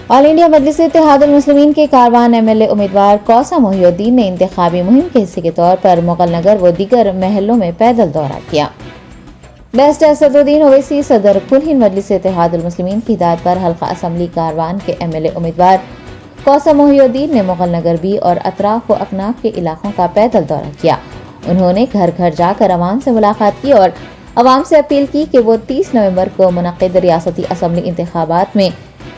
All India मजलिस इत्तेहादुल मुस्लिमीन के Karwan MLA उम्मीदवार कौसा मोहिउद्दीन ने इंतखाबी मुहिम के हिस्से के तौर पर मुगल नगर व दीगर महलों में पैदल दौरा किया। बेस्ट असदुद्दीन ओवैसी सदर कुल हिंद मजलिस इत्तेहादुल मुस्लिमीन की हिदायत पर हल्का असम्बली कारवान के एमएलए उम्मीदवार कौसा मोहिउद्दीन ने मुगल नगर बी और अतराफ व अकनाफ के इलाकों का पैदल दौरा किया। उन्होंने घर घर जाकर अवाम से मुलाकात की और अवाम से अपील की कि वो 30 नवंबर को मुनक्किद रियासती असम्बली इंतखाबात में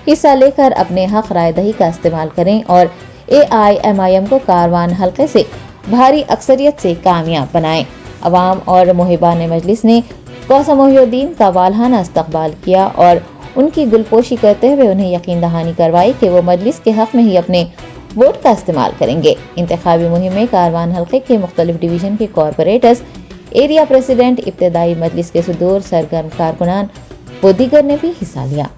हिस्सा लेकर अपने हक राय दही का इस्तेमाल करें और AIMIM को कारवान हल्के से भारी अक्सरियत से कामयाब बनाएं। अवाम और मुहिबान मजलिस ने कौसा मोहिउद्दीन का वालहाना इस्तकबाल किया और उनकी गुलपोशी करते हुए उन्हें यकीन दहानी करवाई कि वो मजलिस के हक में ही अपने वोट का इस्तेमाल करेंगे। इंतखाबी मुहिम में कारवान हल्के के मुख्तलिफ डिवीजन के कॉरपोरेटर्स, एरिया प्रेसिडेंट, इब्तदाई मजलिस के सदूर, सरगर्म कारकुनान व दीगर ने भी हिस्सा लिया।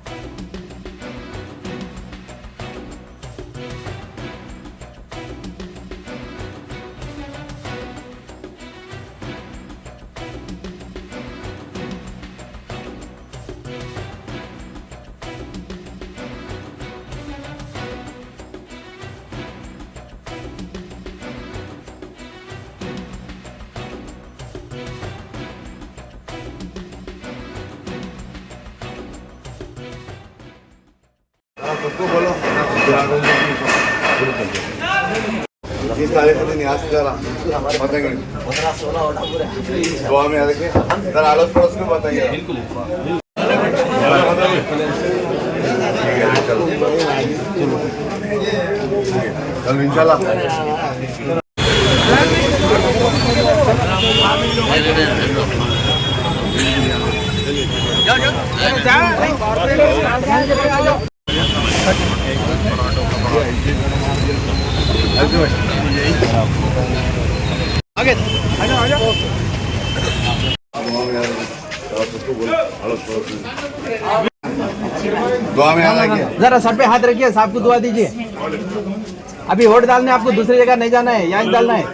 इस तारीख में न्यास करा बताएंगे दुआ में आगे सर आलोच पड़ोस में बताइए बिल्कुल चलो इंशाल्लाह दुआ में जरा सर पे हाथ रखिए, साहब को दुआ दीजिए। अभी वोट डालने आपको दूसरी जगह नहीं जाना है, यहाँ डालना है।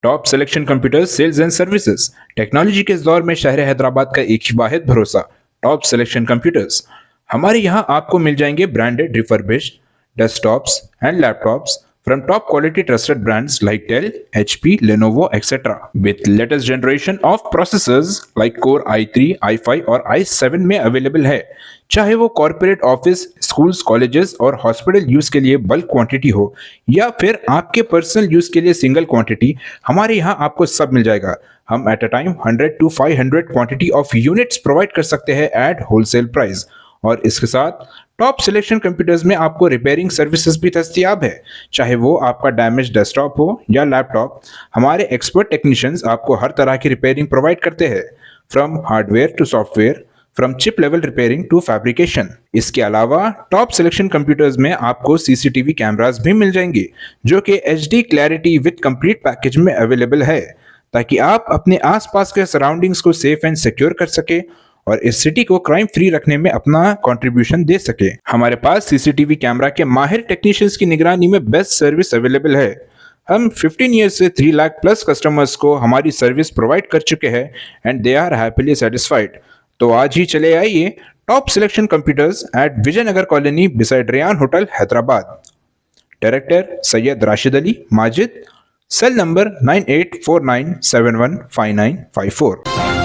Top selection computers sales and services. Technology के इस दौर में शहर हैदराबाद का एक ही वाहिद भरोसा टॉप सिलेक्शन कंप्यूटर्स। हमारे यहाँ आपको मिल जाएंगे branded refurbished desktops and laptops from top quality trusted brands like Dell, HP, Lenovo, etc. with latest generation of processors like Core i3, i5 और i7 में अवेलेबल है। चाहे वो कॉर्पोरेट ऑफिस, स्कूल्स, कॉलेजेस और हॉस्पिटल यूज के लिए bulk quantity हो या फिर आपके पर्सनल यूज के लिए सिंगल क्वांटिटी, हमारे यहाँ आपको सब मिल जाएगा। हम at a time 100 to 500 quantity of units provide कर सकते हैं एट होलसेल प्राइस। और इसके साथ टॉप सिलेक्शन कंप्यूटर्स में आपको रिपेयरिंग सर्विसेज भी दस्तयाब है। चाहे वो आपका डैमेज डेस्कटॉप हो या लैपटॉप, हमारे एक्सपर्ट टेक्नीशियंस आपको हर तरह की रिपेयरिंग प्रोवाइड करते हैं, from hardware to software, from chip level repairing to fabrication. इसके अलावा टॉप सिलेक्शन कंप्यूटर्स में आपको CCTV कैमरास भी मिल जाएंगे जो कि HD clarity with complete package में अवेलेबल है, ताकि आप अपने आसपास के सराउंडिंग्स को सेफ एंड सिक्योर कर सके और इस सिटी को क्राइम फ्री रखने में अपना कंट्रीब्यूशन दे सके। हमारे पास CCTV कैमरा के माहिर टेक्नीशियंस की निगरानी में बेस्ट सर्विस अवेलेबल है। हम 15 ईयर्स से 3 लाख प्लस कस्टमर्स को हमारी सर्विस प्रोवाइड कर चुके हैं and they are happily satisfied. तो आज ही चले आइए top selection computers at Vijayanagar colony beside Rayan hotel Hyderabad. Director Syed Rashid Ali Majid, cell number 9849715954।